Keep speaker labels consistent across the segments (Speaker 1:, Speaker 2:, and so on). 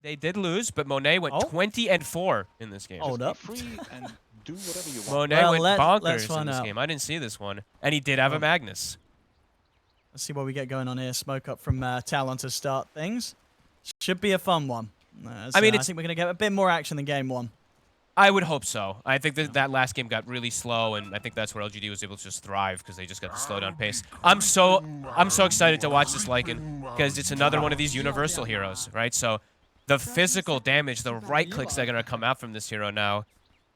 Speaker 1: They did lose, but Monet went 20-4 in this game.
Speaker 2: Hold up.
Speaker 3: Free and do whatever you want.
Speaker 1: Monet went bonkers
Speaker 2: let's
Speaker 1: in this game. I didn't see this one. And he did have a Magnus.
Speaker 2: Let's see what we get going on here. Smoke up from Talon to start things. Should be a fun one.
Speaker 1: I mean,
Speaker 2: I think we're going to get a bit more action than game one.
Speaker 1: I would hope so. I think that last game got really slow, and I think that's where LGD was able to just thrive because they just got the slow down pace. I'm so excited to watch this Lycan because it's another one of these universal heroes, right? So the physical damage, the right clicks that are going to come out from this hero now,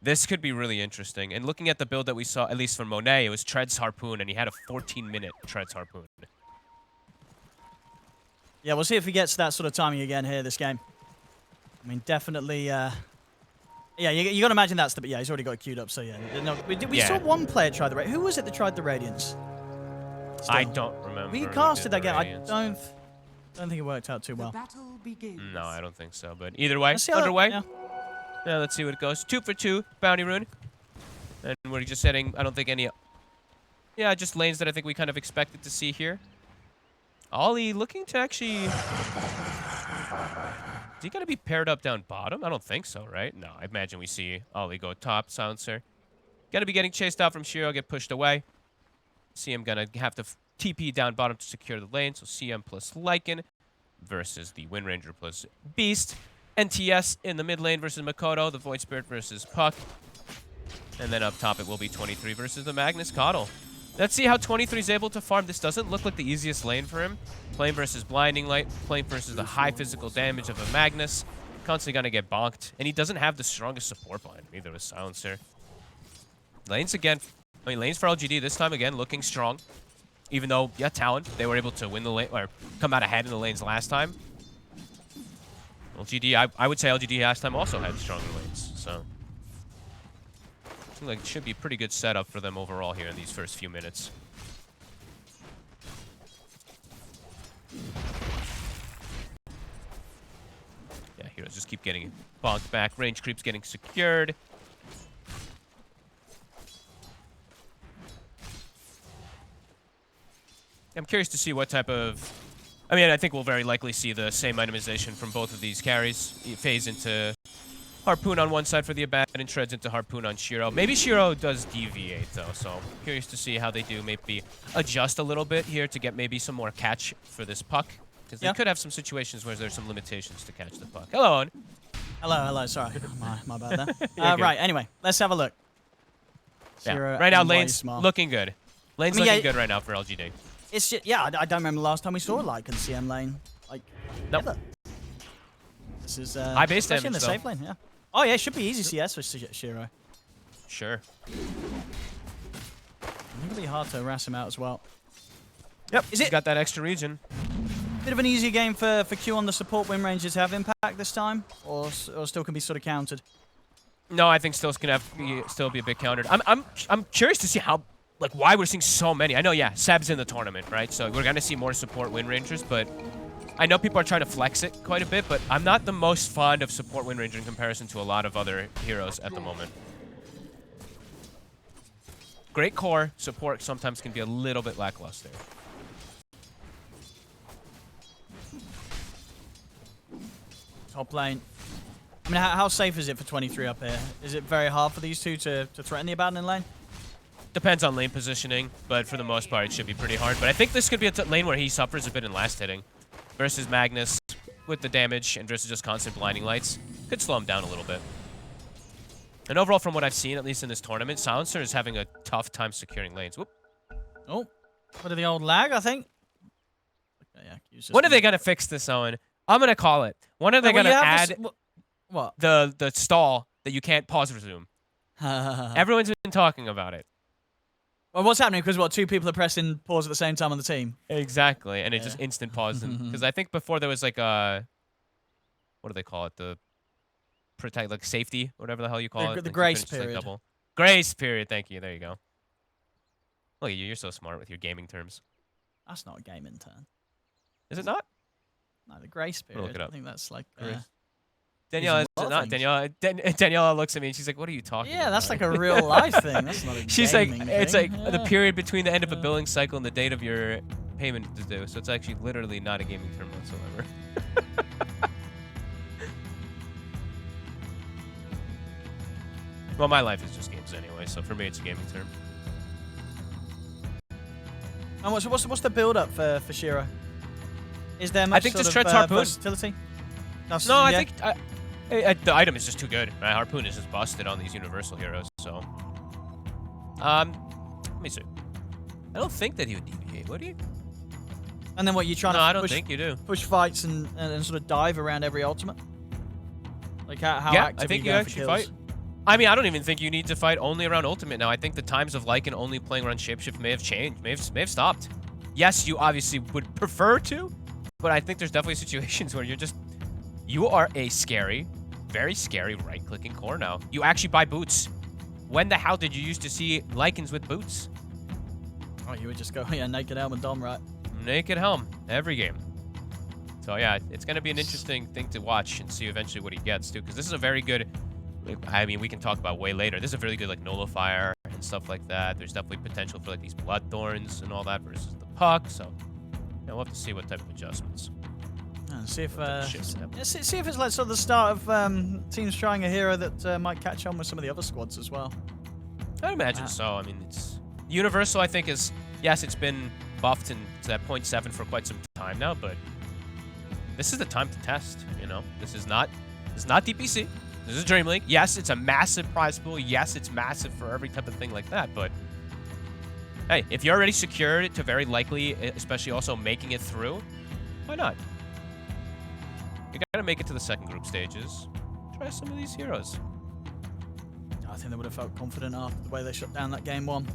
Speaker 1: this could be really interesting. And looking at the build that we saw, at least from Monet, it was Tread's Harpoon, and he had a 14-minute Tread's Harpoon.
Speaker 2: Yeah, we'll see if he gets that sort of timing again here this game. I mean, definitely... Yeah, you got to imagine that's the... Yeah, he's already got it queued up, so yeah. No, we saw one player try the... Who was it that tried the Radiance? Still.
Speaker 1: I don't remember.
Speaker 2: We casted that game. I don't think it worked out too well.
Speaker 1: No, I don't think so. But either way, underway. Yeah, let's see what it goes. 2 for 2, Bounty Rune. And we're just setting, I don't think any... Yeah, just lanes that I think we kind of expected to see here. Ollie looking to actually... Is he going to be paired up down bottom? I don't think so, right? No, I imagine we see Ollie go top, Silencer. Going to be getting chased out from Shiro, get pushed away. CM going to have to TP down bottom to secure the lane. So CM plus Lycan versus the Wind Ranger plus Beast. NTS in the mid lane versus Makoto. The Void Spirit versus Puck. And then up top it will be 23 versus the Magnus Coddle. Let's see how 23 is able to farm. This doesn't look like the easiest lane for him. Playing versus Blinding Light, playing versus the high physical damage of a Magnus. Constantly gonna get bonked. And he doesn't have the strongest support line, either with Silencer. Lanes again, lanes for LGD this time again looking strong. Even though, yeah, Talon, they were able to win the lane, or come out ahead in the lanes last time. LGD, I would say LGD last time also had stronger lanes, so. I feel like it should be a pretty good setup for them overall here in these first few minutes. Yeah, heroes just keep getting bonked back. Range creeps getting secured. I'm curious to see what type of... I mean, I think we'll very likely see the same itemization from both of these carries. Phase into Harpoon on one side for the Abandoned, Treads into Harpoon on Shiro. Maybe Shiro does deviate, though, so I'm curious to see how they do maybe adjust a little bit here to get maybe some more catch for this Puck. Because they could have some situations where there's some limitations to catch the Puck. Hello, Owen.
Speaker 2: Hello, sorry. my bad there. Right, anyway, let's have a look.
Speaker 1: Yeah. Right now, lane's looking good. Lane's looking good right now for LGD.
Speaker 2: It's just, yeah, I don't remember the last time we saw like in CM lane. Like, ever. This is
Speaker 1: high base damage,
Speaker 2: in the safe lane, yeah. Oh yeah, it should be easy CS for Shiro.
Speaker 1: Sure.
Speaker 2: It'll be hard to harass him out as well.
Speaker 1: Yep, he's got that extra region.
Speaker 2: Bit of an easier game for Q on the support. Wind Rangers have impact this time, or still can be sort of countered.
Speaker 1: No, I think still can still be a bit countered. I'm curious to see how, like, why we're seeing so many. I know, yeah, Seb's in the tournament, right? So we're gonna see more support Wind Rangers, but I know people are trying to flex it quite a bit, but I'm not the most fond of support Wind Ranger in comparison to a lot of other heroes at the moment. Great core, support sometimes can be a little bit lackluster.
Speaker 2: Top lane. I mean, how safe is it for 23 up here? Is it very hard for these two to threaten the Abandoned lane?
Speaker 1: Depends on lane positioning, but for the most part, it should be pretty hard. But I think this could be a lane where he suffers a bit in last hitting. Versus Magnus with the damage and versus just constant blinding lights. Could slow him down a little bit. And overall, from what I've seen, at least in this tournament, Silencer is having a tough time securing lanes. Whoop.
Speaker 2: Oh, what are the old lag, I think? Okay, yeah,
Speaker 1: when are they going to fix this, Owen? I'm going to call it. When are they going to add
Speaker 2: what?
Speaker 1: the stall that you can't pause resume? Everyone's been talking about it.
Speaker 2: Well, what's happening? Because, what, two people are pressing pause at the same time on the team?
Speaker 1: Exactly, and it just instant pauses. Because I think before there was like a... What do they call it? The... Protect, like, safety, whatever the hell you call it.
Speaker 2: The grace period.
Speaker 1: Like grace period, thank you. There you go. Look at you, you're so smart with your gaming terms.
Speaker 2: That's not a gaming term.
Speaker 1: Is it not?
Speaker 2: No, the grace period.
Speaker 1: Look it up.
Speaker 2: I think that's like...
Speaker 1: Daniela, is it not? Daniela looks at me and she's like, what are you talking about?
Speaker 2: Yeah, that's like a real life thing. That's not a
Speaker 1: She's like,
Speaker 2: gaming
Speaker 1: it's
Speaker 2: thing.
Speaker 1: like the period between the end of a billing cycle and the date of your payment is due. So it's actually literally not a gaming term whatsoever. Well, my life is just games anyway, so for me it's a gaming term.
Speaker 2: And what's the build up for Shiro? Is there much
Speaker 1: I think
Speaker 2: sort
Speaker 1: this
Speaker 2: of,
Speaker 1: Tread's Harpoon.
Speaker 2: versatility?
Speaker 1: No, I think the item is just too good. Right? Harpoon is just busted on these universal heroes, so... let me see. I don't think that he would deviate, would he?
Speaker 2: And then what, you trying
Speaker 1: No,
Speaker 2: to
Speaker 1: I don't think you do.
Speaker 2: push fights and sort of dive around every ultimate? Like how
Speaker 1: Yeah,
Speaker 2: active
Speaker 1: I think
Speaker 2: are
Speaker 1: you
Speaker 2: going
Speaker 1: actually
Speaker 2: for
Speaker 1: fight.
Speaker 2: kills?
Speaker 1: I mean, I don't even think you need to fight only around ultimate now. I think the times of Lycan only playing around shapeshift may have changed, may have stopped. Yes, you obviously would prefer to, but I think there's definitely situations where you are a scary, very scary right-clicking core now. You actually buy boots. When the hell did you used to see Lycans with boots?
Speaker 2: Oh, you would just go, yeah, naked helm and dom, right?
Speaker 1: Naked helm, every game. So yeah, it's going to be an interesting thing to watch and see eventually what he gets too, because this is a very good, I mean, we can talk about way later. This is a really good like nullifier and stuff like that. There's definitely potential for like these blood thorns and all that versus the puck. So yeah, we'll have to see what type of adjustments.
Speaker 2: See if see if it's like sort of the start of teams trying a hero that might catch on with some of the other squads as well.
Speaker 1: I imagine so. I mean, it's universal. I think is yes, it's been buffed and to that 0.7 for quite some time now, but this is the time to test. You know, this is not DPC. This is DreamLeague. Yes, it's a massive prize pool. Yes, it's massive for every type of thing like that. But hey, if you're already secured to very likely, especially also making it through, why not? You gotta make it to the second group stages. Try some of these heroes.
Speaker 2: I think they would have felt confident after the way they shut down that game one.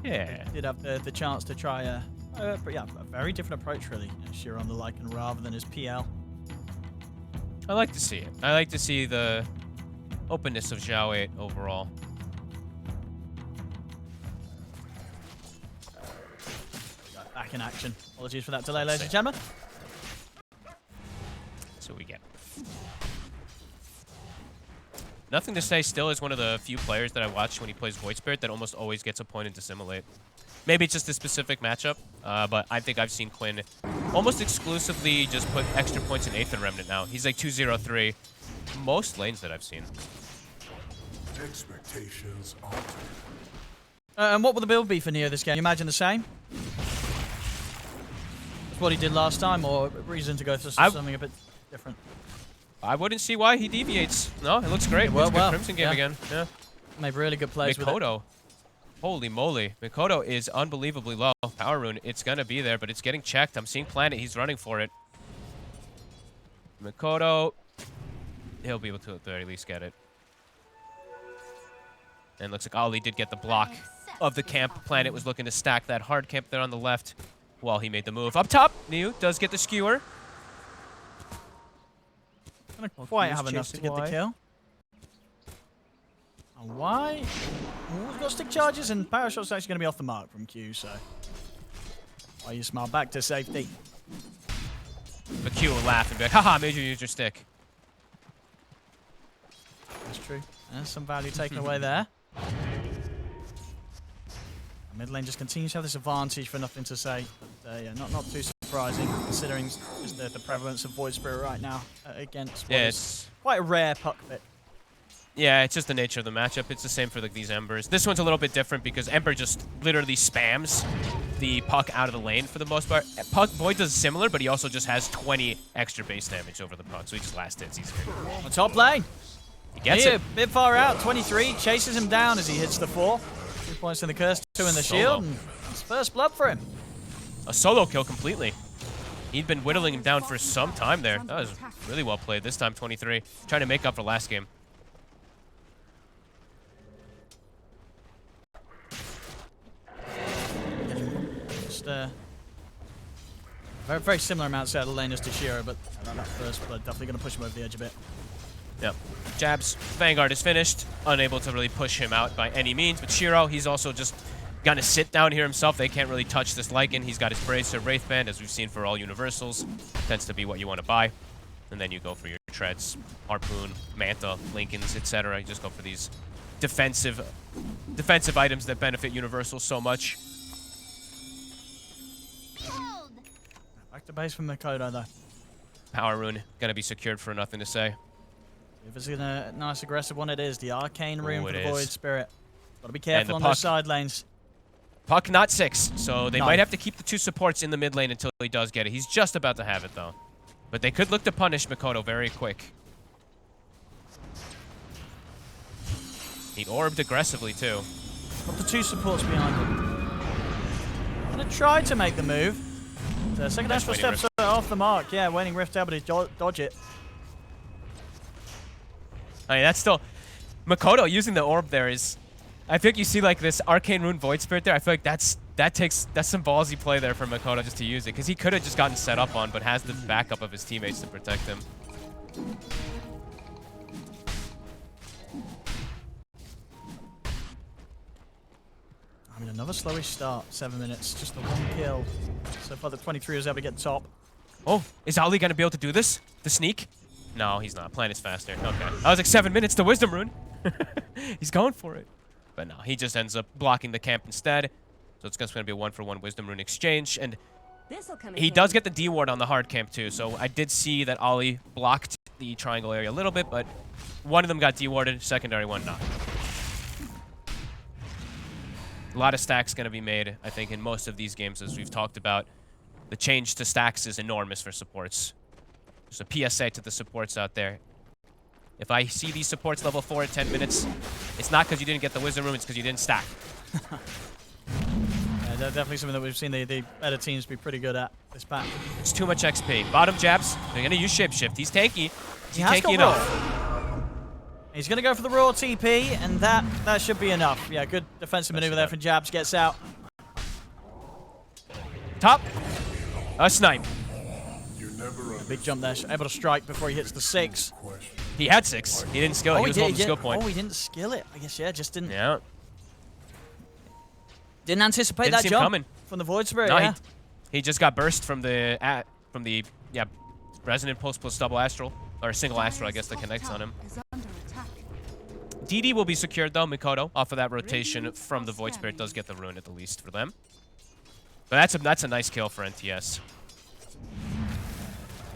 Speaker 1: Yeah.
Speaker 2: They did have the chance to try a very different approach, really. Shiro on the Lycan rather than his PL.
Speaker 1: I like to see it. I like to see the openness of Zhao 8 overall.
Speaker 2: Back in action. Apologies for that delay, ladies and gentlemen.
Speaker 1: So we get. Nothing to say still is one of the few players that I watch when he plays Void Spirit that almost always gets a point in Dissimulate. Maybe it's just a specific matchup, but I think I've seen Quinn almost exclusively just put extra points in Aether Remnant now. He's like 203. Most lanes that I've seen.
Speaker 4: Expectations altered.
Speaker 2: And what will the build be for Neo this game? You imagine the same? That's what he did last time, or reason to go for something a bit different?
Speaker 1: I wouldn't see why he deviates. No, it looks great. Well, good Crimson game again. Yeah.
Speaker 2: Made really good plays with it.
Speaker 1: Mikoto. Holy moly. Mikoto is unbelievably low. Power Rune, it's going to be there, but it's getting checked. I'm seeing Planet. He's running for it. Mikoto, he'll be able to at the very least get it. And looks like Ali did get the block of the camp. Planet was looking to stack that hard camp there on the left while he made the move. Up top, Niu does get the skewer.
Speaker 2: Gonna quite have enough to get the kill. And why? Ooh, we've got stick charges, and power shot's actually going to be off the mark from Q, so. Why you smile back to safety?
Speaker 1: But Q will laugh and be like, haha, made you use your stick.
Speaker 2: That's true. There's some value taken away there. Mid lane just continues to have this advantage for nothing to say. But yeah, not too surprising considering just the prevalence of Void Spirit right now against what is quite a rare puck pick.
Speaker 1: Yeah, it's just the nature of the matchup. It's the same for like these Embers. This one's a little bit different because Ember just literally spams the puck out of the lane for the most part. Void does similar, but he also just has 20 extra base damage over the puck, so he just last hits easier.
Speaker 2: On top lane.
Speaker 1: He gets
Speaker 2: it.
Speaker 1: it.
Speaker 2: Bit far out, 23, chases him down as he hits the 4. 2 points in the curse, 2 in the shield, and it's first blood for him.
Speaker 1: A solo kill completely. He'd been whittling him down for some time there. That was really well played. This time 23. Trying to make up for last game.
Speaker 2: Just very similar amounts out of the lane as to Shiro, but that first blood definitely going to push him over the edge a bit.
Speaker 1: Yep. Jabs, Vanguard is finished. Unable to really push him out by any means. But Shiro, he's also just going to sit down here himself. They can't really touch this Lycan. He's got his Bracer, Wraith Band, as we've seen for all Universals. Tends to be what you want to buy. And then you go for your Treads, Harpoon, Manta, Lincolns, etc. You just go for these defensive items that benefit Universals so much.
Speaker 2: Back to base from Mikoto, though.
Speaker 1: Power Rune, going to be secured for nothing to say.
Speaker 2: If it's a nice aggressive one, it is. The Arcane Rune for the Void
Speaker 1: is.
Speaker 2: Spirit. Got to be careful on
Speaker 1: puck.
Speaker 2: those side lanes.
Speaker 1: Puck not 6, so they
Speaker 2: No.
Speaker 1: might have to keep the 2 supports in the mid lane until he does get it. He's just about to have it, though. But they could look to punish Mikoto very quick. He orbed aggressively, too.
Speaker 2: Got the 2 supports behind him. Gonna try to make the move. The second
Speaker 1: Nice
Speaker 2: astral
Speaker 1: Waning
Speaker 2: steps off the mark. Yeah, Waning Rift able to dodge it.
Speaker 1: I mean, that's still... Mikoto using the orb there is... I think you see like this Arcane Rune Void Spirit there. I feel like that's some ballsy play there for Mikoto just to use it. Because he could have just gotten set up on, but has the backup of his teammates to protect him.
Speaker 2: I mean, another slowish start. 7 minutes. Just the 1 kill. So far, the 23 was able to get top.
Speaker 1: Oh, is Ali going to be able to do this? The sneak? No, he's not. Plan is faster. Okay. I was like 7 minutes to Wisdom Rune. He's going for it. But no, he just ends up blocking the camp instead. So it's going to be a 1-for-1 Wisdom Rune exchange. And he does get the D ward on the hard camp too. So I did see that Ali blocked the triangle area a little bit, but one of them got D warded, secondary one not. A lot of stacks going to be made, I think, in most of these games, as we've talked about. The change to stacks is enormous for supports. Just a PSA to the supports out there. If I see these supports level 4 at 10 minutes, it's not because you didn't get the Wisdom Rune, it's because you didn't stack.
Speaker 2: Yeah, definitely something that we've seen the better teams be pretty good at this patch.
Speaker 1: It's too much XP. Bottom jabs, they're going to use Shapeshift. He's tanky. He's
Speaker 2: has
Speaker 1: tanky
Speaker 2: got
Speaker 1: enough.
Speaker 2: Raw. He's going to go for the Raw TP, and that should be enough. Yeah, good defensive maneuver there from Jabs. Gets out.
Speaker 1: Top. A snipe.
Speaker 2: A big jump there. Able to strike before he hits the 6.
Speaker 1: He had 6. He didn't skill it. He was holding the skill point.
Speaker 2: Oh, he didn't skill it. I guess, yeah, just didn't.
Speaker 1: Yeah.
Speaker 2: Didn't anticipate
Speaker 1: Didn't
Speaker 2: that
Speaker 1: see him
Speaker 2: jump
Speaker 1: coming.
Speaker 2: from the Void Spirit.
Speaker 1: No,
Speaker 2: Yeah.
Speaker 1: he just got burst from the Resonant Pulse plus double astral, or single astral, I guess, that connects on him. DD will be secured though. Mikoto off of that rotation from the Void Spirit does get the rune at the least for them. But that's a nice kill for NTS.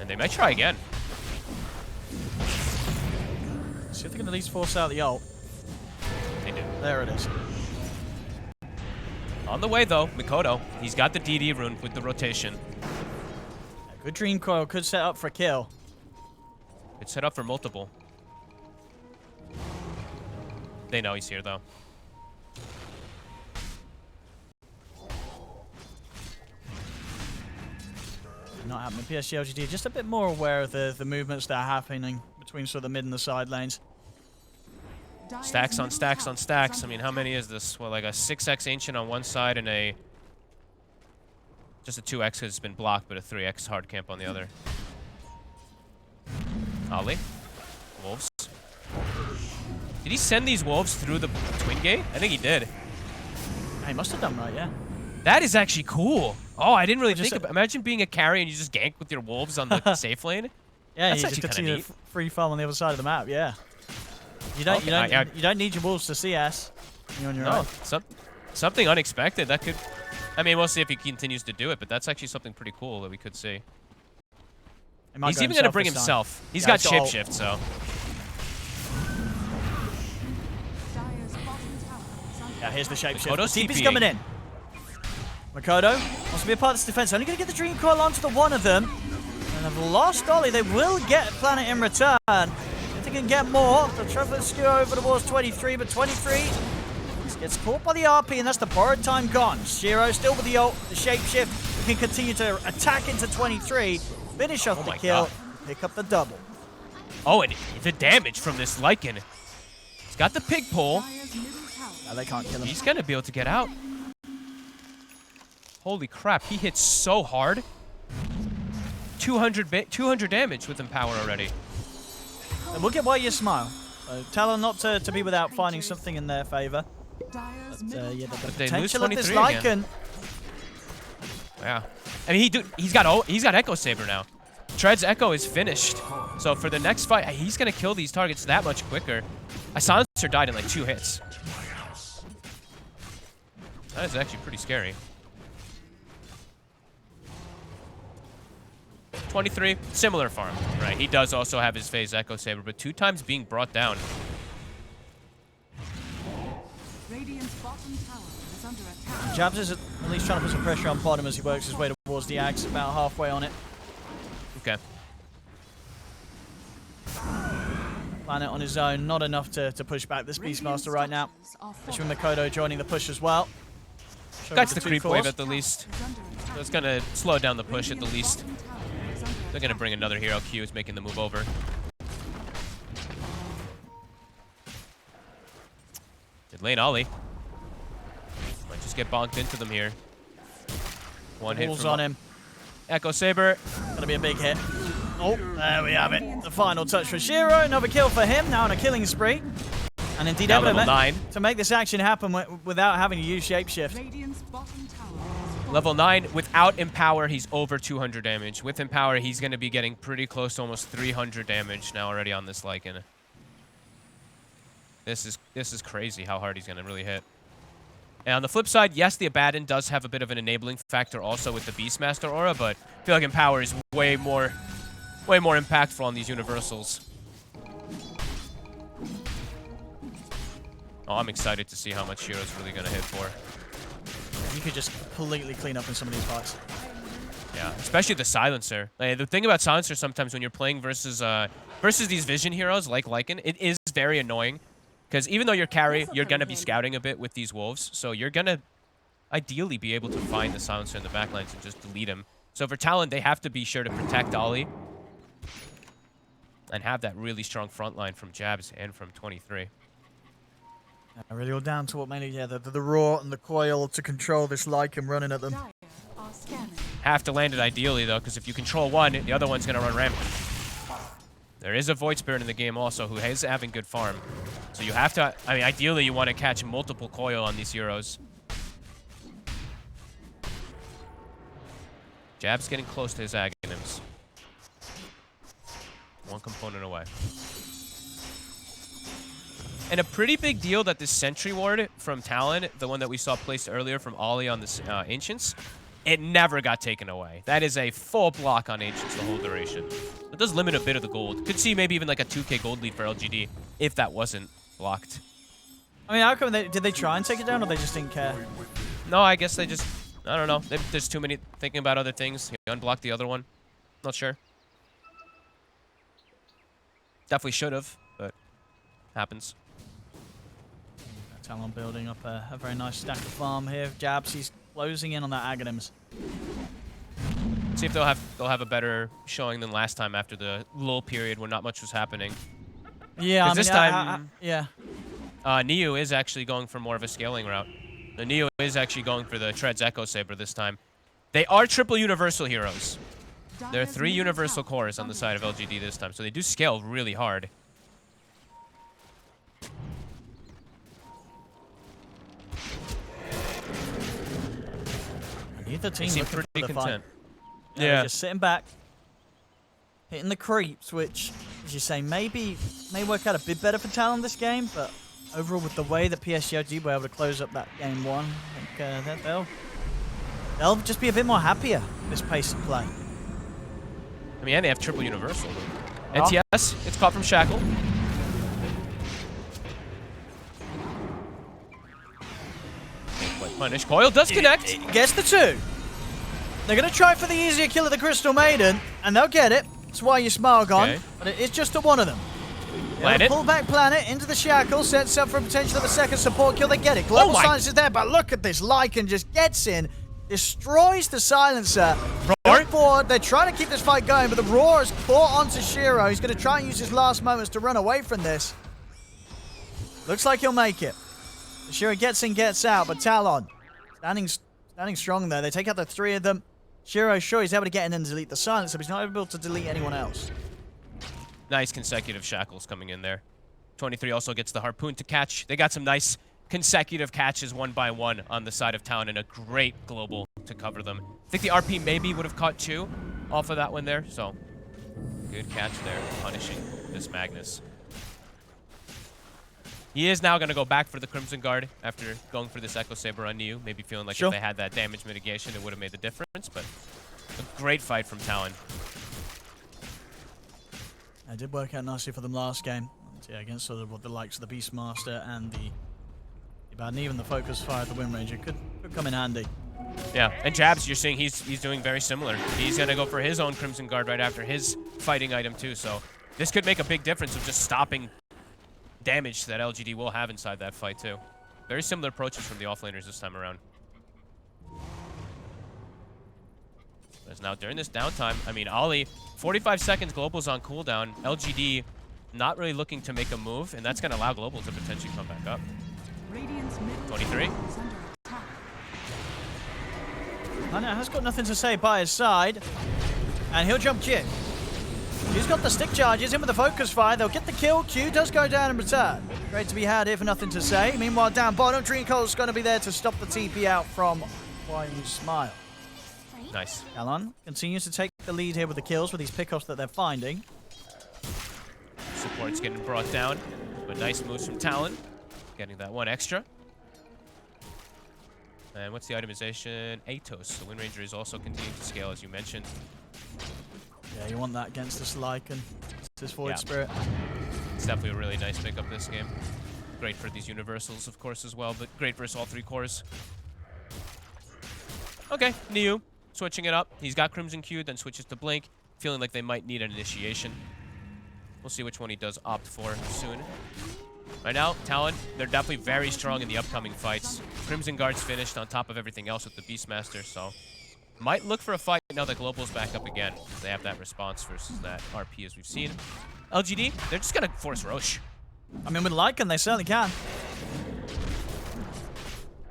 Speaker 1: And they might try again.
Speaker 2: See if they can at least force out the ult.
Speaker 1: They do.
Speaker 2: There it is.
Speaker 1: On the way though, Mikoto. He's got the DD rune with the rotation.
Speaker 2: A good Dream Coil could set up for a kill.
Speaker 1: It's set up for multiple. They know he's here though.
Speaker 2: Not happening. PSG.LGD just a bit more aware of the movements that are happening between sort of the mid and the side lanes.
Speaker 1: Stacks on stacks on stacks. I mean, how many is this? Well, like a 6x Ancient on one side and a... Just a 2x because it's been blocked, but a 3x hard camp on the other. Ali. Wolves. Did he send these wolves through the twin gate? I think he did.
Speaker 2: He must have done right, yeah.
Speaker 1: That is actually cool. Oh, I didn't really
Speaker 2: Just
Speaker 1: think about. Imagine being a carry and you just gank with your wolves on the safe lane.
Speaker 2: Yeah,
Speaker 1: That's
Speaker 2: you
Speaker 1: actually
Speaker 2: just
Speaker 1: kinda
Speaker 2: continue
Speaker 1: neat.
Speaker 2: free farm on the other side of the map. Yeah. You don't need your wolves to CS. You're on your own.
Speaker 1: Something unexpected. That could. I mean, we'll see if he continues to do it, but that's actually something pretty cool that we could see. He's even gonna bring himself. He's got shapeshift, so.
Speaker 2: Yeah, here's the shapeshift.
Speaker 1: Mikoto's
Speaker 2: TP's
Speaker 1: TPing.
Speaker 2: coming in. Mikoto wants to be a part of this defense. Only going to get the Dream Coil onto the one of them. And they've lost Ollie. They will get Planet in return. If they can get more, they'll try to skew over towards 23, but 23 gets caught by the RP, and that's the borrowed time gone. Shiro still with the ult, the shapeshift. We can continue to attack into 23, finish off the kill, pick up the double.
Speaker 1: Oh, and the damage from this Lycan. He's got the pig pole.
Speaker 2: No, they can't kill him.
Speaker 1: He's gonna be able to get out. Holy crap, he hits so hard. 200 damage with Empower already.
Speaker 2: And we'll get why you smile. Talon not to be without finding something in their favor. But yeah, the potential of this Lycan.
Speaker 1: Yeah. I mean, he's got Echo Saber now. Tread's Echo is finished. So for the next fight, he's gonna kill these targets that much quicker. A Silencer died in like 2 hits. That is actually pretty scary. 23, similar farm, right? He does also have his phase Echo Saber, but 2 times being brought down.
Speaker 4: Radiant's bottom tower is under attack.
Speaker 2: Jabs is at least trying to put some pressure on bottom as he works his way towards the Axe, about halfway on it.
Speaker 1: Okay.
Speaker 2: Planet on his own, not enough to push back this Beastmaster right now. Especially with Mikoto joining the push as well.
Speaker 1: That's the creep wave at the least. So it's going to slow down the push at the least. They're going to bring another hero. Q is making the move over. Mid lane Ollie. Might just get bonked into them here. One hit from
Speaker 2: on him.
Speaker 1: Echo Saber.
Speaker 2: Gonna be a big hit. Oh, there we have it. The final touch for Shiro. Another kill for him. Now on a killing spree. And indeed,
Speaker 1: now
Speaker 2: able
Speaker 1: level 9.
Speaker 2: to make this action happen without having to use Shapeshift.
Speaker 4: Radiant's bottom tower.
Speaker 1: Level 9. Without Empower, he's over 200 damage. With Empower, he's going to be getting pretty close to almost 300 damage now already on this Lycan. This is crazy how hard he's going to really hit. And on the flip side, yes, the Abaddon does have a bit of an enabling factor also with the Beastmaster aura, but I feel like Empower is way more impactful on these universals. Oh, I'm excited to see how much Shiro's really going to hit for.
Speaker 2: You could just completely clean up in some of these fights.
Speaker 1: Yeah, especially the Silencer. Like, the thing about Silencer sometimes when you're playing versus these Vision heroes like Lycan, it is very annoying. Because even though you're carry, you're going to be scouting a bit with these wolves. So you're going to ideally be able to find the Silencer in the backlines and just delete him. So for Talon, they have to be sure to protect Ollie. And have that really strong front line from Jabs and from 23.
Speaker 2: Really all down to what mainly, yeah, the Roar and the Coil to control this Lycan running at them.
Speaker 1: Have to land it ideally, though, because if you control one, the other one's going to run rampant. There is a Void Spirit in the game also who is having good farm. So you have to, I mean, ideally you want to catch multiple Coil on these heroes. Jab's getting close to his Aghanims. One component away. And a pretty big deal that this Sentry Ward from Talon, the one that we saw placed earlier from Ollie on the Ancients, it never got taken away. That is a full block on Ancients the whole duration. It does limit a bit of the gold. Could see maybe even like a 2k gold lead for LGD if that wasn't blocked.
Speaker 2: I mean, how come did they try and take it down or they just didn't care?
Speaker 1: No, I guess they just, I don't know. There's too many thinking about other things. You unblocked the other one. Not sure. Definitely should have, but happens.
Speaker 2: Talon building up a very nice stack of farm here. Jabs, he's closing in on that Aghanims.
Speaker 1: See if they'll have a better showing than last time after the lull period when not much was happening.
Speaker 2: Yeah, I mean,
Speaker 1: this time,
Speaker 2: yeah.
Speaker 1: Niu is actually going for more of a scaling route. The Niu is actually going for the Treads Echo Saber this time. They are triple universal heroes. There are 3 universal cores on the side of LGD this time, so they do scale really hard.
Speaker 2: Neither team
Speaker 1: seem
Speaker 2: looking
Speaker 1: pretty
Speaker 2: for the
Speaker 1: content.
Speaker 2: Fight.
Speaker 1: Yeah.
Speaker 2: Just sitting back, hitting the creeps, which, as you say, may work out a bit better for Talon this game, but overall with the way that PSG.LGD were able to close up that game 1, I think they'll just be a bit more happier with this pace of play.
Speaker 1: I mean, and they have triple universal. NTS, it's caught from Shackle. Punish. Coil does connect.
Speaker 2: It gets the 2. They're going to try for the easier kill of the Crystal Maiden, and they'll get it. That's why you smile gone.
Speaker 1: Okay.
Speaker 2: But it is just to one of them.
Speaker 1: Planet.
Speaker 2: Pull back Planet into the Shackle, sets up for a potential of a second support kill. They get it. Global Silence is there, but look at this. Lycan just gets in, destroys the Silencer.
Speaker 1: Roar.
Speaker 2: Forward. They're trying to keep this fight going, but the Roar is caught onto Shiro. He's going to try and use his last moments to run away from this. Looks like he'll make it. Shiro gets in, gets out, but Talon standing strong there. They take out the 3 of them. Shiro, sure, he's able to get in and delete the Silencer, but he's not able to delete anyone else.
Speaker 1: Nice consecutive Shackles coming in there. 23 also gets the Harpoon to catch. They got some nice consecutive catches 1 by 1 on the side of Talon and a great global to cover them. I think the RP maybe would have caught 2 off of that one there, so good catch there, punishing this Magnus. He is now going to go back for the Crimson Guard after going for this Echo Saber on Niu. Maybe feeling like if they had that damage mitigation, it would have made the difference. But a great fight from Talon.
Speaker 2: It did work out nicely for them last game. Yeah, against sort of the likes of the Beastmaster and the Bad, and even the focus fire at the Wind Ranger could come in handy.
Speaker 1: Yeah, and Jabs, you're seeing he's doing very similar. He's gonna go for his own Crimson Guard right after his fighting item too. So this could make a big difference of just stopping damage that LGD will have inside that fight too. Very similar approaches from the offlaners this time around. As now during this downtime, I mean, Ollie, 45 seconds, Global's on cooldown. LGD not really looking to make a move, and that's going to allow Global to potentially come back up. 23.
Speaker 2: Hannah has got nothing to say by his side, and he'll jump Q. He's got the stick charges in with the focus fire. They'll get the kill. Q does go down in return. Great to be had here for nothing to say. Meanwhile, down bottom, Dreamcole's going to be there to stop the TP out from Why You Smile.
Speaker 1: Nice.
Speaker 2: Talon continues to take the lead here with the kills with these pickoffs that they're finding.
Speaker 1: Support's getting brought down, but nice moves from Talon. Getting that one extra. And what's the itemization? Atos. The Wind Ranger is also continuing to scale, as you mentioned.
Speaker 2: Yeah, you want that against this Lycan. It's his forward spirit.
Speaker 1: It's definitely a really nice pickup this game. Great for these universals, of course, as well, but great versus all three cores. Okay, Niu switching it up. He's got Crimson Q, then switches to Blink, feeling like they might need an initiation. We'll see which one he does opt for soon. Right now, Talon, they're definitely very strong in the upcoming fights. Crimson Guard's finished on top of everything else with the Beastmaster, so might look for a fight now that Global's back up again. They have that response versus that RP as we've seen. LGD, they're just gonna force Roche.
Speaker 2: I mean, with Lycan, they certainly can.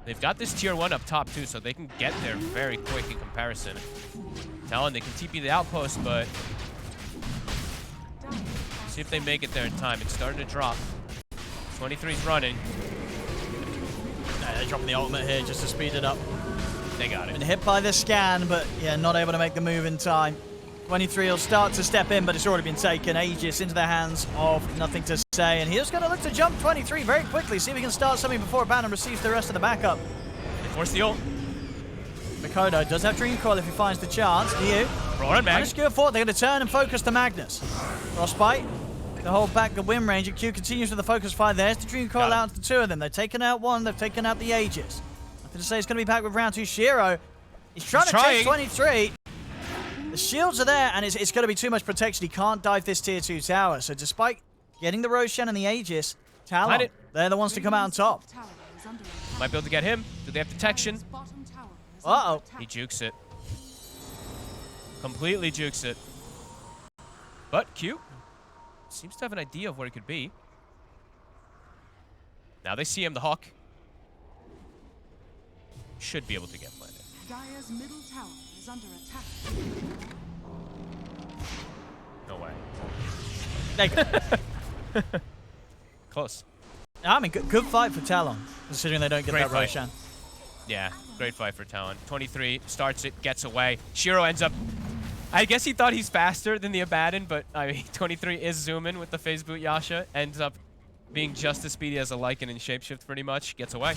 Speaker 1: They've got this tier 1 up top too, so they can get there very quick in comparison. Talon, they can TP the outpost, but see if they make it there in time. It's starting to drop. 23's running.
Speaker 2: They're dropping the ultimate here just to speed it up.
Speaker 1: They got it.
Speaker 2: Been hit by the scan, but yeah, not able to make the move in time. 23 will start to step in, but it's already been taken. Aegis into the hands of Nothing to Say, and he's going to look to jump 23 very quickly, see if he can start something before Bannon receives the rest of the backup.
Speaker 1: They force the ult.
Speaker 2: Mikoto does have Dream Coil if he finds the chance. Niu.
Speaker 1: Roar and Mag.
Speaker 2: They're going to turn and focus to Magnus. Frostbite to hold back the Wind Ranger. Q continues with the focus fire. There's the Dream Coil out to the two of them. They've taken out one, they've taken out the Aegis. Nothing to Say is going to be back with round 2. Shiro. He's trying to chase 23. The shields are there, and it's going to be too much protection. He can't dive this tier 2 tower. So despite getting the Roshan and the Aegis, Talon, they're the ones to come out on top.
Speaker 1: Might be able to get him. Do they have detection?
Speaker 2: Uh-oh.
Speaker 1: He jukes it. Completely jukes it. But Q seems to have an idea of where he could be. Now they see him, the Hawk. Should be able to get planted.
Speaker 4: Dire's middle tower is under attack.
Speaker 1: No way.
Speaker 2: There you go.
Speaker 1: Close.
Speaker 2: I mean, good fight for Talon, considering they don't get that Roshan.
Speaker 1: Yeah, great fight for Talon. 23 starts it, gets away. Shiro ends up... I guess he thought he's faster than the Abaddon, but I mean, 23 is zooming with the phase boot Yasha. Ends up being just as speedy as a Lycan in Shapeshift pretty much. Gets away.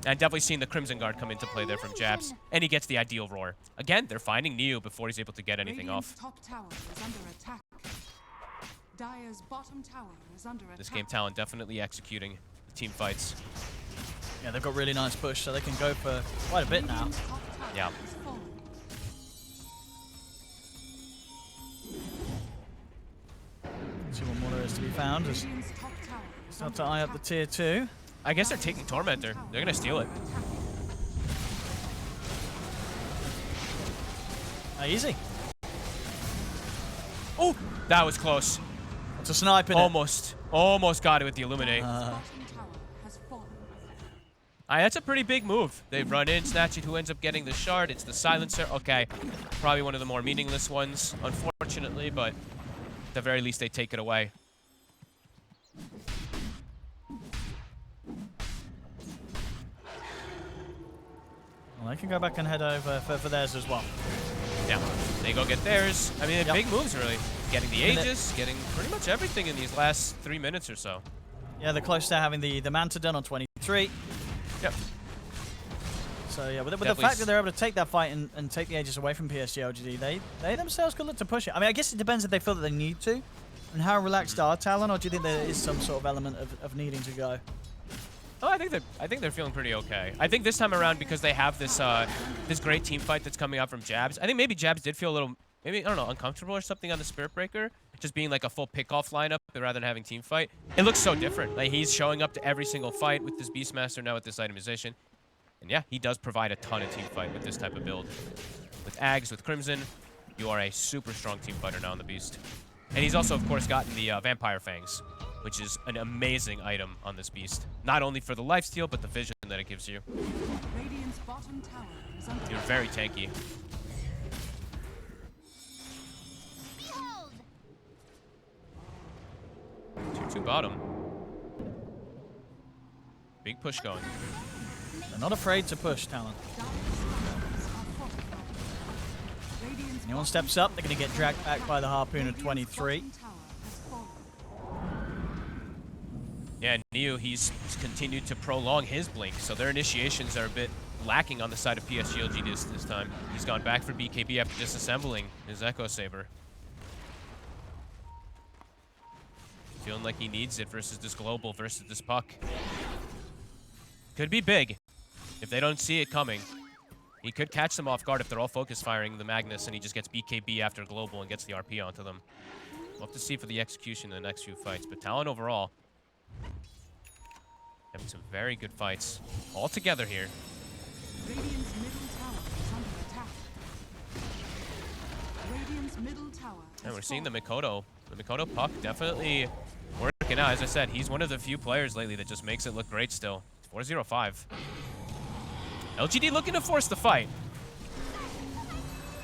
Speaker 1: And definitely seeing the Crimson Guard come into play there from Jabs. And he gets the ideal roar. Again, they're finding Niu before he's able to get anything off.
Speaker 4: Top tower is under attack. Dire's bottom tower is under attack.
Speaker 1: This game, Talon definitely executing the team fights.
Speaker 2: Yeah, they've got really nice push, so they can go for quite a bit now.
Speaker 1: Yeah.
Speaker 2: See what more there is to be found. Just start to eye up the tier 2.
Speaker 1: I guess they're taking Tormentor. They're going to steal it.
Speaker 2: Easy.
Speaker 1: Oh, that was close.
Speaker 2: It's a sniper.
Speaker 1: Almost got it with the Illuminate. That's a pretty big move. They run in, snatch it. Who ends up getting the shard? It's the Silencer. Okay, probably one of the more meaningless ones, unfortunately, but at the very least, they take it away.
Speaker 2: Well, they can go back and head over for theirs as well.
Speaker 1: Yeah, they go get theirs. I mean, big moves, really. Getting the Aegis, getting pretty much everything in these last 3 minutes or so.
Speaker 2: Yeah, they're close to having the Manta done on 23.
Speaker 1: Yep.
Speaker 2: So yeah, with the fact that they're able to take that fight and take the Aegis away from PSG.LGD, they themselves could look to push it. I mean, I guess it depends if they feel that they need to, and how relaxed are Talon, or do you think there is some sort of element of needing to go?
Speaker 1: Oh, I think they're feeling pretty okay. I think this time around, because they have this this great team fight that's coming out from Jabs. I think maybe Jabs did feel a little, maybe, I don't know, uncomfortable or something on the Spirit Breaker, just being like a full pick-off lineup rather than having team fight. It looks so different. Like, he's showing up to every single fight with this Beastmaster now with this itemization. And yeah, he does provide a ton of team fight with this type of build. With Ags, with Crimson, you are a super strong team fighter now on the Beast. And he's also, of course, gotten the Vampire Fangs, which is an amazing item on this Beast. Not only for the lifesteal, but the vision that it gives you.
Speaker 4: Radiant's bottom tower is under
Speaker 1: You're very tanky. 2-2 bottom. Big push going.
Speaker 2: They're not afraid to push, Talon. Anyone steps up, they're going to get dragged back by the Harpoon at 23.
Speaker 1: Yeah, Neo, he's continued to prolong his blink, so their initiations are a bit lacking on the side of PSG.LGD this time. He's gone back for BKB after disassembling his Echo Saber. Feeling like he needs it versus this global, versus this puck. Could be big if they don't see it coming. He could catch them off guard if they're all focus firing the Magnus and he just gets BKB after global and gets the RP onto them. We'll have to see for the execution in the next few fights, but Talon overall having some very good fights all together here.
Speaker 4: Radiant's middle tower is under attack. Radiant's middle tower.
Speaker 1: And we're seeing the Mikoto. The Mikoto puck definitely working out. As I said, he's one of the few players lately that just makes it look great still. It's 4-0-5. LGD looking to force the fight.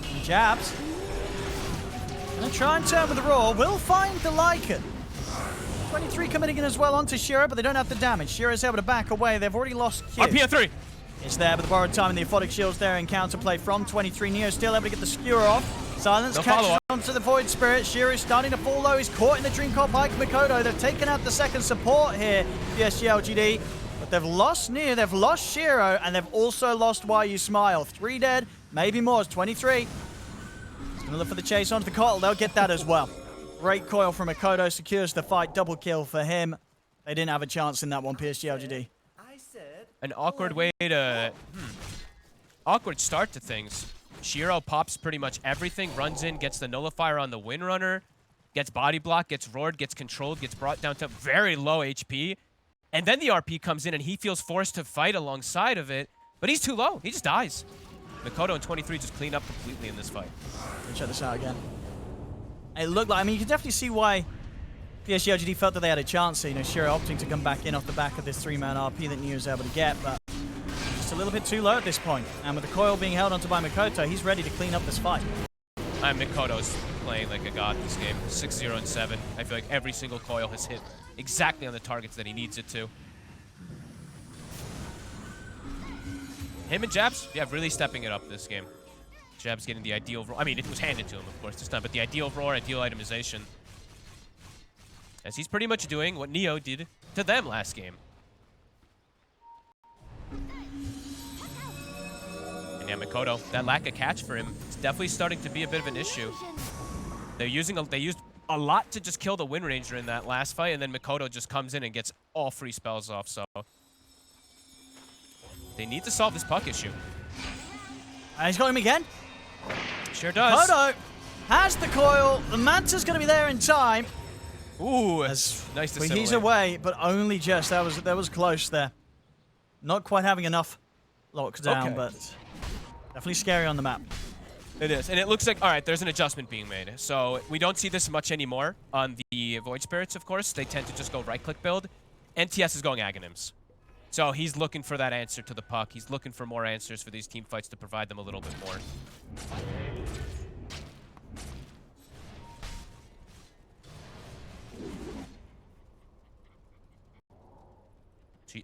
Speaker 2: And Jabs. Gonna try and turn with the Roar. Will find the Lycan. 23 committing in as well onto Shiro, but they don't have the damage. Shiro's able to back away. They've already lost Q.
Speaker 1: RP at 3.
Speaker 2: It's there, but the borrowed time and the Aphotic Shield's there in counterplay from 23. Neo still able to get the skewer off. Silence
Speaker 1: No
Speaker 2: catches
Speaker 1: follow-up.
Speaker 2: onto the Void Spirit. Shiro's starting to fall low. He's caught in the Dream Core Pike. Mikoto, they've taken out the second support here, PSG.LGD. But they've lost Neo, they've lost Shiro, and they've also lost Why You Smile. 3 dead, maybe more. It's 23. He's going to look for the chase onto the Coil. They'll get that as well. Great coil from Mikoto, secures the fight. Double kill for him. They didn't have a chance in that one, PSG.LGD.
Speaker 1: An awkward way to... awkward start to things. Shiro pops pretty much everything, runs in, gets the nullifier on the Windrunner, gets body block, gets roared, gets controlled, gets brought down to very low HP. And then the RP comes in and he feels forced to fight alongside of it, but he's too low. He just dies. Mikoto and 23 just clean up completely in this fight.
Speaker 2: Check this out again. It looked like, I mean, you can definitely see why PSG.LGD felt that they had a chance. You know, Shiro opting to come back in off the back of this 3-man RP that Neo was able to get, but just a little bit too low at this point. And with the coil being held onto by Mikoto, he's ready to clean up this fight.
Speaker 1: Mikoto's playing like a god this game. 6-0-7. I feel like every single coil has hit exactly on the targets that he needs it to. Him and Jabs, yeah, really stepping it up this game. Jabs getting the ideal roar. I mean, it was handed to him, of course, this time, but the ideal roar, ideal itemization. As he's pretty much doing what Neo did to them last game. And yeah, Mikoto, that lack of catch for him is definitely starting to be a bit of an issue. They used a lot to just kill the Wind Ranger in that last fight, and then Mikoto just comes in and gets all free spells off, so they need to solve this puck issue.
Speaker 2: And he's got him again.
Speaker 1: Sure does.
Speaker 2: Mikoto has the coil. The Manta's going to be there in time.
Speaker 1: Ooh, nice to
Speaker 2: Well,
Speaker 1: settle
Speaker 2: he's
Speaker 1: in.
Speaker 2: away, but only just. That was close there. Not quite having enough lockdown,
Speaker 1: Okay.
Speaker 2: but definitely scary on the map.
Speaker 1: It is, and it looks like, all right, there's an adjustment being made. So we don't see this much anymore on the Void Spirits, of course. They tend to just go right-click build. NTS is going Aghanims. So he's looking for that answer to the puck. He's looking for more answers for these team fights to provide them a little bit more.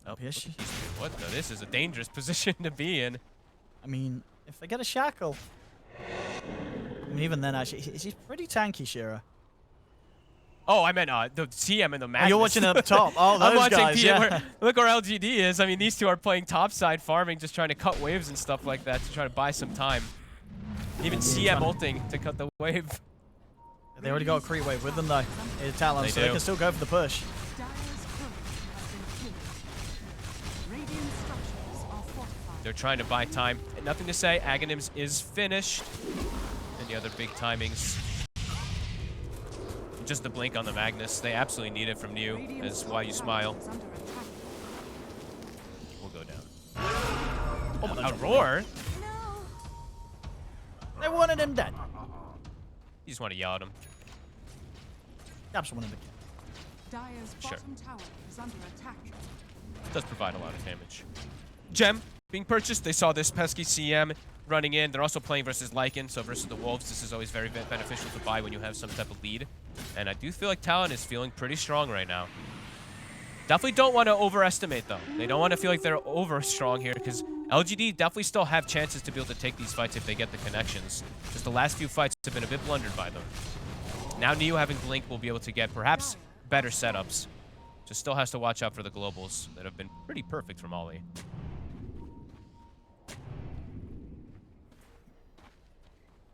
Speaker 1: Oh,
Speaker 2: Yes.
Speaker 1: what the? This is a dangerous position to be in.
Speaker 2: I mean, if they get a shackle, I mean, even then, actually, he's pretty tanky, Shiro.
Speaker 1: Oh, I meant the CM and the Magnus.
Speaker 2: Oh, you're watching up top. Oh, those
Speaker 1: I'm watching
Speaker 2: guys, yeah.
Speaker 1: Look where LGD is. I mean, these two are playing topside farming, just trying to cut waves and stuff like that to try to buy some time. Even CM ulting to cut the wave.
Speaker 2: They already got a creep wave with them, though. It's Talon, so they can still go for the push.
Speaker 1: They're trying to buy time. And nothing to say. Aghanims is finished. And the other big timings. Just the blink on the Magnus. They absolutely need it from New. That's why you smile. We'll go down. Oh, a roar?
Speaker 2: They wanted him dead.
Speaker 1: You just want to yell at him.
Speaker 2: Caps wanted him dead.
Speaker 4: Dire's bottom tower is under attack.
Speaker 1: Does provide a lot of damage. Gem being purchased. They saw this pesky CM running in. They're also playing versus Lycan, so versus the Wolves, this is always very beneficial to buy when you have some type of lead. And I do feel like Talon is feeling pretty strong right now. Definitely don't want to overestimate, though. They don't want to feel like they're over strong here, because LGD definitely still have chances to be able to take these fights if they get the connections. Just the last few fights have been a bit blundered by them. Now Neo having Blink will be able to get perhaps better setups. Just still has to watch out for the globals that have been pretty perfect from Ollie.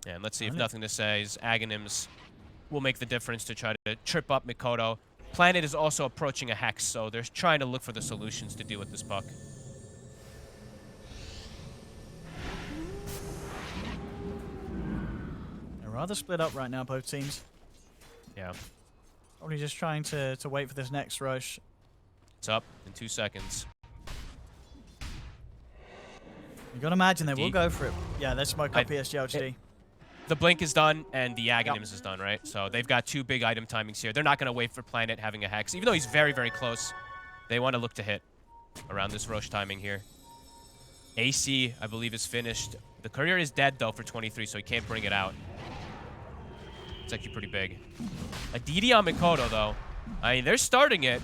Speaker 1: And let's see if nothing to say is Aghanims will make the difference to try to trip up Mikoto. Planet is also approaching a Hex, so they're trying to look for the solutions to deal with this puck.
Speaker 2: They're rather split up right now, both teams.
Speaker 1: Yeah.
Speaker 2: Probably just trying to wait for this next rush.
Speaker 1: It's up in 2 seconds.
Speaker 2: You gotta imagine they will go for it. Yeah, they smoke up PSG.LGD.
Speaker 1: The Blink is done, and the Aghanims is done, right? So they've got 2 big item timings here. They're not going to wait for Planet having a Hex. Even though he's very, very close, they want to look to hit around this Roche timing here. AC, I believe, is finished. The Courier is dead, though, for 23, so he can't bring it out. It's actually pretty big. A DD on Mikoto, though. I mean, they're starting it,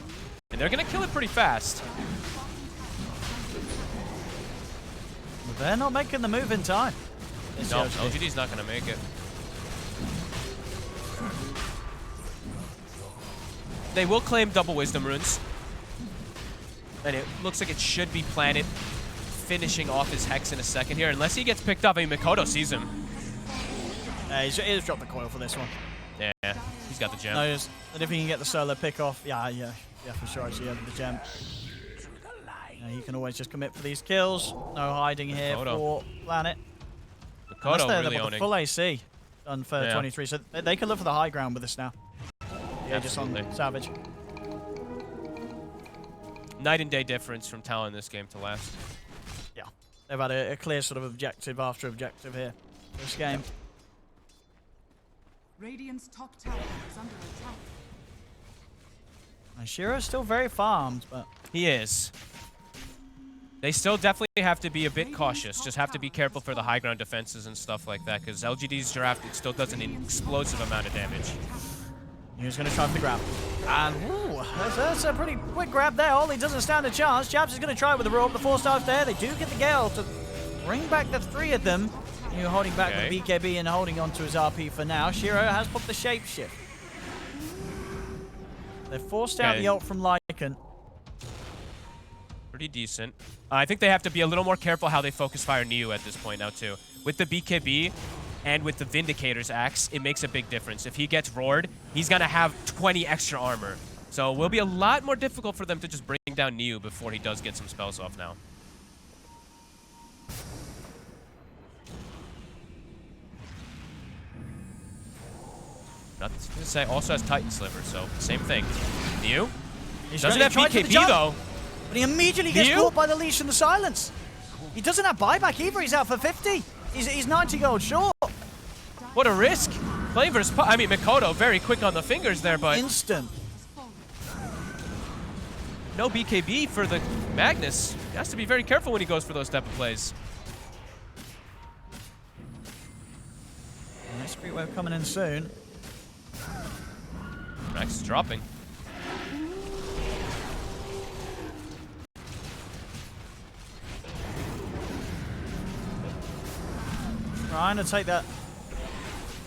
Speaker 1: and they're going to kill it pretty fast.
Speaker 2: They're not making the move in time.
Speaker 1: No, LGD's not going to make it. They will claim double Wisdom Runes. And it looks like it should be Planet finishing off his Hex in a second here. Unless he gets picked up. I mean, Mikoto sees him.
Speaker 2: He's dropped the coil for this one.
Speaker 1: Yeah, he's got the gem.
Speaker 2: No, and if he can get the solo pick off, yeah, for sure. Actually, the gem. He can always just commit for these kills. No hiding here for Planet.
Speaker 1: Mikoto really owning.
Speaker 2: Full AC done for 23, so they can look for the high ground with this now. Yeah, just on Savage.
Speaker 1: Night and day difference from Talon this game to last.
Speaker 2: Yeah, they've had a clear sort of objective after objective here this game.
Speaker 4: Radiant's top tower is under attack.
Speaker 2: And Shiro's still very farmed, but
Speaker 1: he is. They still definitely have to be a bit cautious. Just have to be careful for the high ground defenses and stuff like that, because LGD's draft, it still does an explosive amount of damage.
Speaker 2: He's going to try for the grab. And ooh, that's a pretty quick grab there. Ollie doesn't stand a chance. Jabs is going to try with the rope. The 4-star's there. They do get the Gale to bring back the 3 of them. You're holding back the BKB and holding on to his RP for now. Shiro has put the shapeshift. They forced out the ult from Lycan.
Speaker 1: Pretty decent. I think they have to be a little more careful how they focus fire Neo at this point now, too. With the BKB and with the Vindicator's axe, it makes a big difference. If he gets roared, he's going to have 20 extra armor. So it will be a lot more difficult for them to just bring down Neo before he does get some spells off now. Nothing to say. Also has Titan Sliver, so same thing. Neo doesn't have BKB, though.
Speaker 2: But he immediately gets caught by the leash and the silence. He doesn't have buyback either. He's out for 50. He's 90 gold short.
Speaker 1: What a risk. Playing versus, I mean, Mikoto very quick on the fingers there, but
Speaker 2: instant.
Speaker 1: No BKB for the Magnus. He has to be very careful when he goes for those type of plays.
Speaker 2: Next Creep Wave coming in soon.
Speaker 1: Max is dropping.
Speaker 2: Trying to take that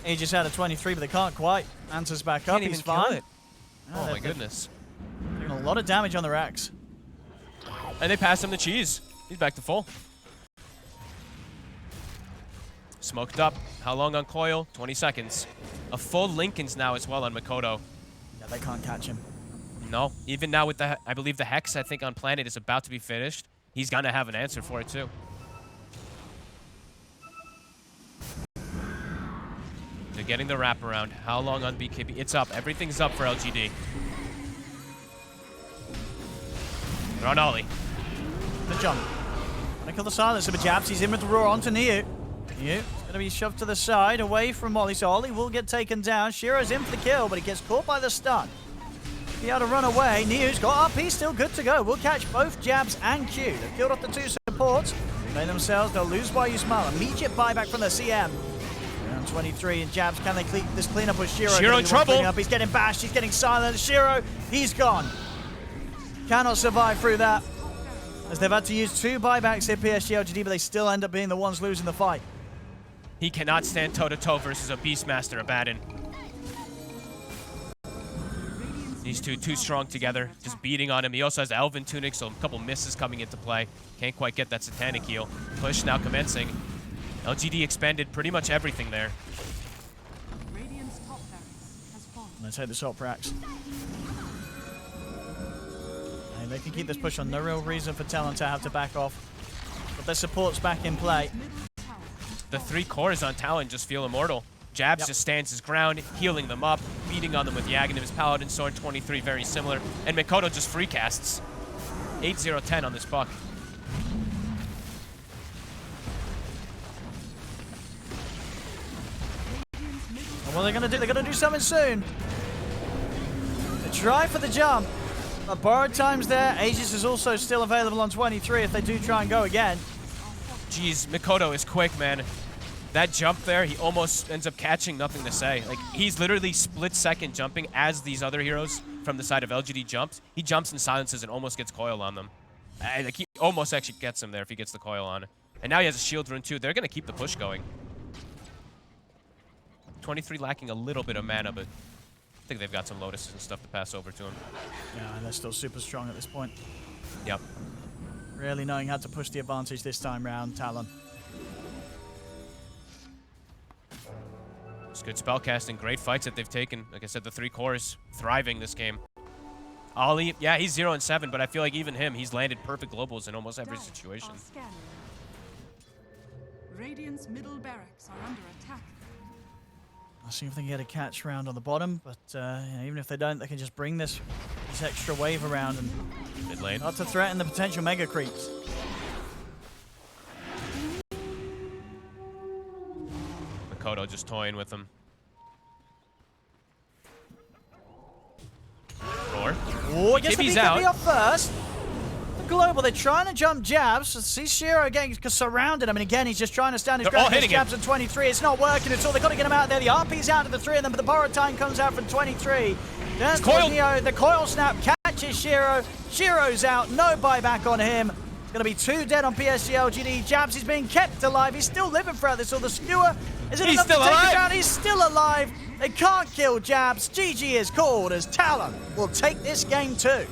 Speaker 2: Aegis out of 23, but they can't quite. Answers back up. He's fine.
Speaker 1: Oh my goodness.
Speaker 2: Doing a lot of damage on the racks.
Speaker 1: And they pass him the cheese. He's back to full. Smoked up. How long on coil? 20 seconds. A full Lincoln's now as well on Mikoto.
Speaker 2: Yeah, they can't catch him.
Speaker 1: No, even now with the, I believe the Hex, I think, on Planet is about to be finished. He's gonna have an answer for it too. They're getting the wraparound. How long on BKB? It's up. Everything's up for LGD. They're on Ollie.
Speaker 2: The jump. Gonna kill the silencer, but Jabs, he's in with the roar onto Niu. Niu gonna be shoved to the side, away from Ollie, so Ollie will get taken down. Shiro's in for the kill, but he gets caught by the stun. Be able to run away. Niu's got RP, still good to go. We'll catch both Jabs and Q. They've killed off the 2 supports. They themselves, they'll lose by Usmal. Immediate buyback from the CM. Round 23, and Jabs, can they clean this cleanup with Shiro?
Speaker 1: Shiro in trouble.
Speaker 2: He's getting bashed, he's getting silenced. Shiro, he's gone. Cannot survive through that, as they've had to use 2 buybacks here, PSG.LGD, but they still end up being the ones losing the fight.
Speaker 1: He cannot stand toe-to-toe versus a Beastmaster Abaddon. These two too strong together, just beating on him. He also has Elven Tunic, so a couple misses coming into play. Can't quite get that Satanic heal. Push now commencing. LGD expended pretty much everything there.
Speaker 4: Radiant's top barracks has fallen.
Speaker 2: Let's take the Salt Racks. And they can keep this push on. No real reason for Talon to have to back off. But their support's back in play.
Speaker 1: The 3 cores on Talon just feel immortal. Jabs just stands his ground, healing them up, beating on them with the Aghanim's Paladin Sword, 23, very similar. And Mikoto just free casts. 8-0-10 on this buck.
Speaker 2: And what are they going to do? They're going to do something soon. They try for the jump. But borrowed time's there. Aegis is also still available on 23 if they do try and go again.
Speaker 1: Jeez, Mikoto is quick, man. That jump there, he almost ends up catching nothing to say. Like, he's literally split-second jumping as these other heroes from the side of LGD jumps. He jumps and silences and almost gets coil on them. And like, he almost actually gets him there if he gets the coil on. And now he has a shield rune too. They're going to keep the push going. 23 lacking a little bit of mana, but I think they've got some Lotuses and stuff to pass over to him.
Speaker 2: Yeah, and they're still super strong at this point.
Speaker 1: Yep.
Speaker 2: Really knowing how to push the advantage this time round, Talon.
Speaker 1: It's good spellcasting, great fights that they've taken. Like I said, the 3 cores thriving this game. Ollie, yeah, he's 0-7, but I feel like even him, he's landed perfect globals in almost every situation.
Speaker 4: Radiant's middle barracks are under attack.
Speaker 2: I'll see if they can get a catch round on the bottom, but you know, even if they don't, they can just bring this extra wave around and
Speaker 1: Mid lane.
Speaker 2: not to threaten the potential mega creeps.
Speaker 1: Mikoto just toying with him. Roar.
Speaker 2: Oh, he gets the
Speaker 1: BKB's
Speaker 2: BKB
Speaker 1: out.
Speaker 2: up first. The global, they're trying to jump Jabs. See Shiro getting surrounded. I mean, again, he's just trying to stand his
Speaker 1: They're all
Speaker 2: ground.
Speaker 1: hitting
Speaker 2: Jabs
Speaker 1: him.
Speaker 2: at 23. It's not working at all. They've got to get him out there. The RP's out of the 3 of them, but the borrowed time comes out from 23. There's
Speaker 1: coiled.
Speaker 2: Neo. The coil snap catches Shiro. Shiro's out. No buyback on him. It's going to be 2 dead on PSG.LGD. Jabs is being kept alive. He's still living throughout this. All the skewer. Is it
Speaker 1: He's
Speaker 2: enough to
Speaker 1: still
Speaker 2: take him
Speaker 1: alive.
Speaker 2: down? He's still alive. They can't kill Jabs. GG is called as Talon will take this game too.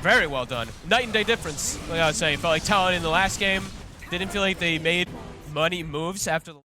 Speaker 1: Very well done. Night and day difference. Like I was saying, felt like Talon in the last game didn't feel like they made money moves after the